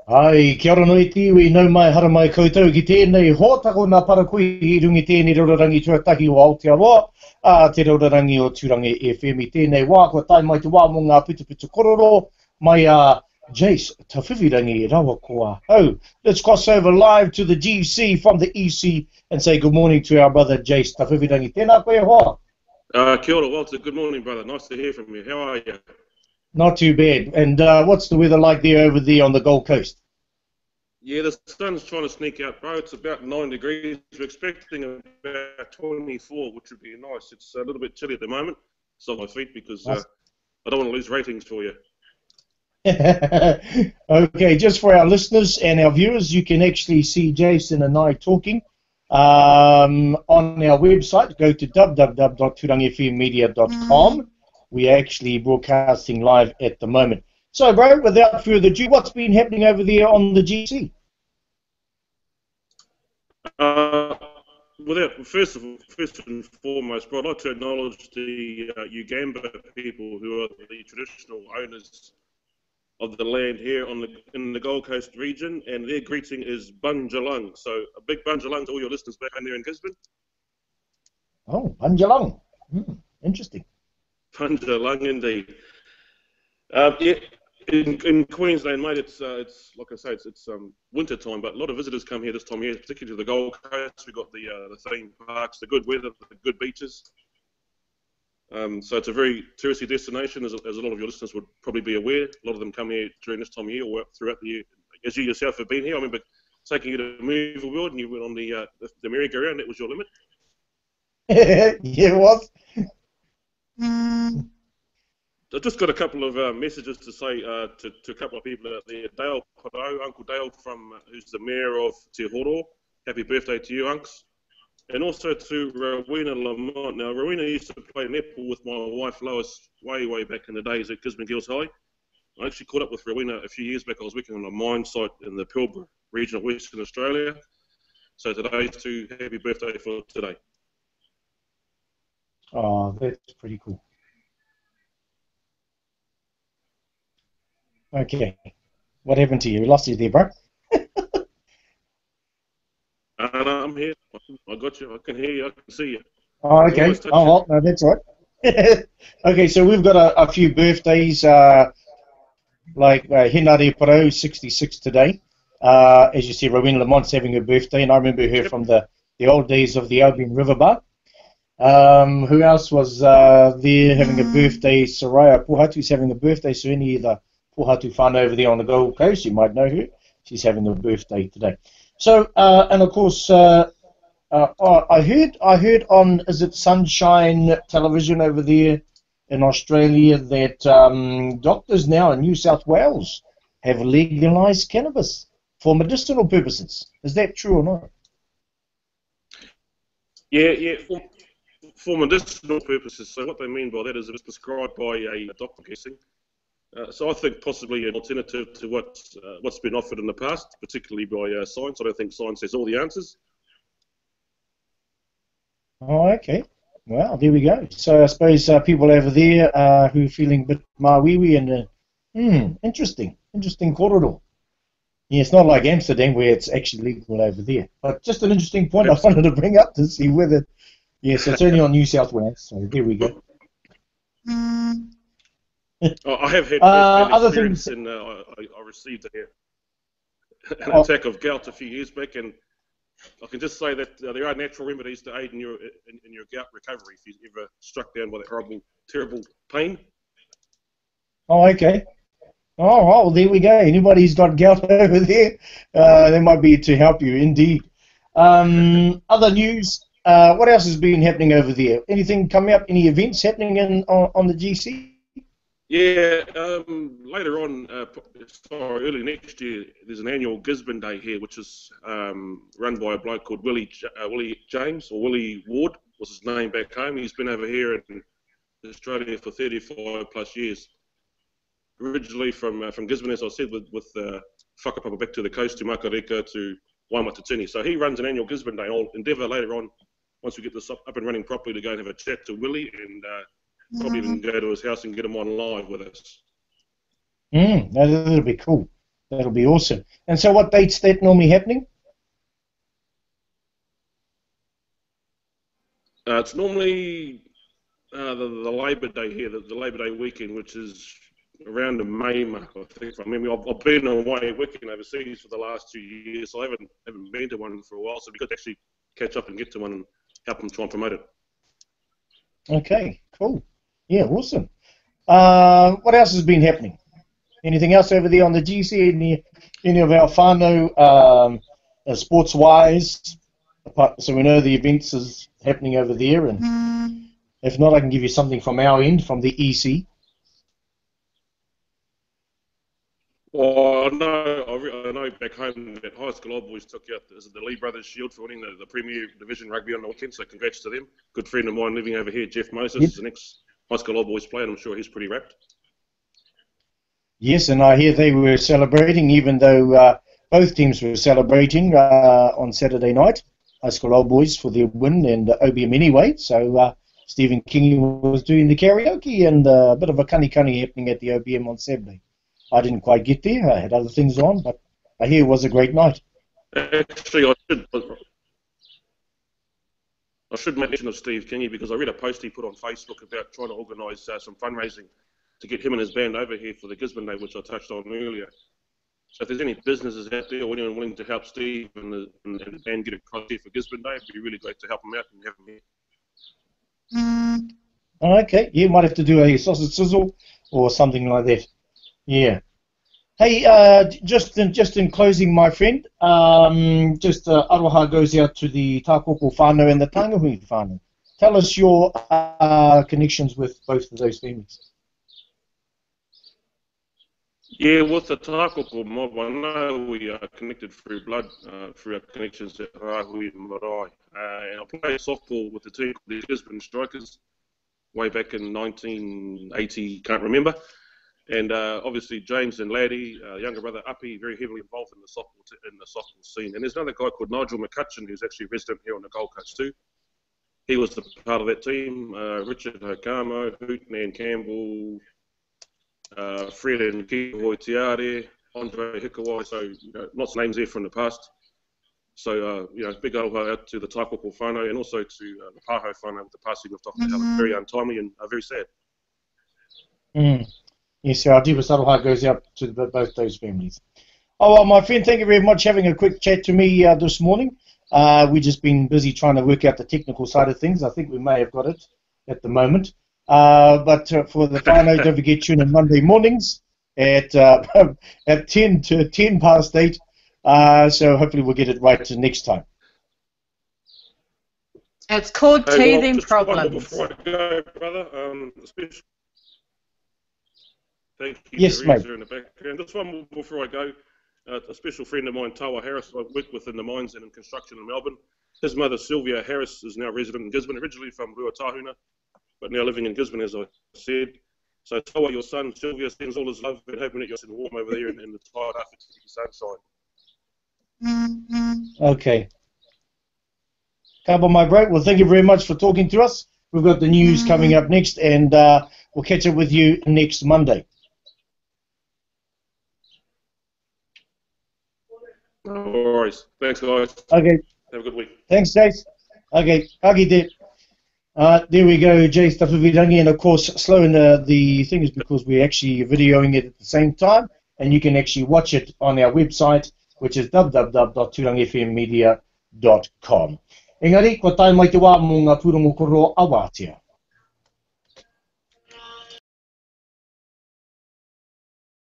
Ai, kia ora noi tiwi, nau mai hara mai koutou ki tēnei hōtako nā parakui i rungi tēnei raurangi tuatahi o Aotearoa, te raurangi o Tūrangi FM i tēnei wā, kua tai mai te wā mō ngā putu kororo, mai Jase Tawhiwhirangi rawa kua hau. Let's cross over live to the GC from the EC and say good morning to our brother Jase Tawhiwhirangi. Tēnā koe hoa. Kia ora, Walter. Good morning, brother. Nice to hear from you. How are you? Not too bad. And what's the weather like there over there on the Gold Coast? Yeah, the sun's trying to sneak out, bro. It's about 9 degrees. We're expecting about 24, which would be nice. It's a little bit chilly at the moment. It's on my feet because I don't want to lose ratings for you. Okay, just for our listeners and our viewers, you can actually see Jason and I talking on our website. Go to www.turangifmmedia.com. We're actually broadcasting live at the moment. So, bro, without further ado, what's been happening over there on the GC? First and foremost, bro, I'd like to acknowledge the Ugamba people who are the traditional owners of the land here in the Gold Coast region, and their greeting is Bunjalung. So, a big Bunjalung to all your listeners back home there in Gisborne. Oh, Bunjalung. Interesting. Bunjalung, indeed. Yeah, in Queensland, mate, it's like I say, it's winter time, but a lot of visitors come here this time of year, particularly to the Gold Coast. We've got the theme parks, the good weather, the good beaches. So it's a very touristy destination, as a lot of your listeners would probably be aware. A lot of them come here during this time of year or throughout the year. As you yourself have been here, I remember taking you to Movie World and you went on the merry-go-round. That was your limit. Yeah, it was. I've just got a couple of messages to say to a couple of people out there. Dale Paro, Uncle Dale, who's the Mayor of Te Horo. Happy birthday to you, Unks. And also to Rowena Lamont. Now, Rowena used to play netball with my wife Lois way back in the days at Gisborne Girls High. I actually caught up with Rowena a few years back. I was working on a mine site in the Pilbara region of Western Australia. So today's to happy birthday for today. Oh, that's pretty cool. Okay. What happened to you? We lost you there, bro. I'm here. I got you. I can hear you. I can see you. Oh, okay. Oh, no, that's right. Okay, so we've got a few birthdays, like Hinari Paro, 66 today. As you see, Rowena Lamont's having her birthday, and I remember her from the old days of the Albion River Bar. Who else was there having a birthday? Soraya Puhatu's having a birthday, so any of the Puhatu whānau over there on the Gold Coast, you might know her. She's having a birthday today. So, and of course, I heard on, is it Sunshine Television over there in Australia, that doctors now in New South Wales have legalised cannabis for medicinal purposes. Is that true or not? Yeah, for medicinal purposes. So what they mean by that is it is prescribed by a doctor, I'm guessing. So I think possibly an alternative to what's been offered in the past, particularly by science. I don't think science has all the answers. Oh, okay. Well, there we go. So I suppose people over there who are feeling a bit mawiwi and interesting kōrero. Yeah, it's not like Amsterdam where it's actually legal over there. But just an interesting point I wanted to bring up to see whether, yes, it's only on New South Wales. So there we go. I have had other experience, things. and I received an attack of gout a few years back, and I can just say that there are natural remedies to aid in your gout recovery if you're ever struck down by that horrible, terrible pain. Oh, okay. Oh, well, there we go. Anybody who's got gout over there, that might be to help you, indeed. Other news. What else has been happening over there? Anything coming up? Any events happening on the GC? Yeah, later on, early next year, there's an annual Gisborne Day here, which is run by a bloke called Willie James, or Willie Ward was his name back home. He's been over here in Australia for 35 plus years. Originally from Gisborne, as I said, with whakapapa back to the coast, to Makareka, to Waimatatini. So he runs an annual Gisborne Day. I'll endeavour later on, once we get this up and running properly, to go and have a chat to Willie and probably even go to his house and get him on live with us. That'll be cool. That'll be awesome. And so what date's that normally happening? It's normally the Labour Day here, the Labour Day weekend, which is around the May mark, I think. I mean, I've been away working overseas for the last 2 years, so I haven't been to one for a while, so it'd be good to actually catch up and get to one and help them try and promote it. Okay, cool. Yeah, awesome. What else has been happening? Anything else over there on the GC? Any of our whānau, sports-wise? So we know the events is happening over there, and if not, I can give you something from our end, from the EC. Well, I know back home that high school old boys took out the Lee Brothers Shield for winning the Premier Division rugby on the weekend, so congrats to them. Good friend of mine living over here, Jeff Moses, is an ex-high school old boys player, and I'm sure he's pretty wrapped. Yes, and I hear they were celebrating, even though both teams were celebrating on Saturday night, high school old boys for their win, and OBM anyway, so Stephen King was doing the karaoke, and a bit of a kani happening at the OBM on Saturday. I didn't quite get there. I had other things on, but I hear it was a great night. Actually, I should mention of Steve Kingy, because I read a post he put on Facebook about trying to organise some fundraising to get him and his band over here for the Gisborne Day, which I touched on earlier. So if there's any businesses out there or anyone willing to help Steve and the band get across here for Gisborne Day, it'd be really great to help them out and have them here. Okay, you might have to do a sausage sizzle or something like that. Yeah. Hey, just in closing, my friend, aroha goes out to the Tākoko whānau and the Tairāwhiti whānau. Tell us your connections with both of those families. Yeah, with the Tākoko mob, I know we are connected through blood, through our connections at Rahui and Marae. And I played softball with the team called the Gisborne Strikers way back in 1980, can't remember. And obviously James and Laddie, younger brother Uppy, very heavily involved in the softball scene. And there's another guy called Nigel McCutcheon, who's actually a resident here on the Gold Coast too. He was the part of that team. Richard Hokamo, Hootman Campbell, Fred and Kihoi Tiare, Andre Hikawai. So lots of names there from the past. So big aloha out to the Tākoko whānau and also to the Pāhau whānau with the passing of Dr. Helen. Very untimely and very sad. Yes, our deepest aloha goes out to both those families. Oh, well, my friend, thank you very much for having a quick chat to me this morning. We've just been busy trying to work out the technical side of things. I think we may have got it at the moment. But for the whānau, don't forget, tune in Monday mornings at 10 to 10 past 8. So hopefully we'll get it right next time. It's called teething problems. Before I go, brother, thank you, yes, mate. In the background. Just one more before I go. A special friend of mine, Tawa Harris, I work with in the mines and in construction in Melbourne. His mother, Sylvia Harris, is now resident in Gisborne, originally from Ruatahuna, but now living in Gisborne, as I said. So Tawa, your son, Sylvia, sends all his love and hoping that you're sitting warm over there in the Tairāwhiti sunshine. Okay. Kaba, my bro. Well, thank you very much for talking to us. We've got the news coming up next, and we'll catch up with you next Monday. No worries. Thanks, guys. Okay. Have a good week. Thanks, Jase. Okay. Huggy there. There we go, Jase Tawhiwhirangi, and of course, slowing the thing is because we're actually videoing it at the same time, and you can actually watch it on our website, which is www.turangfmmedia.com. Engari, ko tai mai te wā mō ngā pūrongo koro awātia.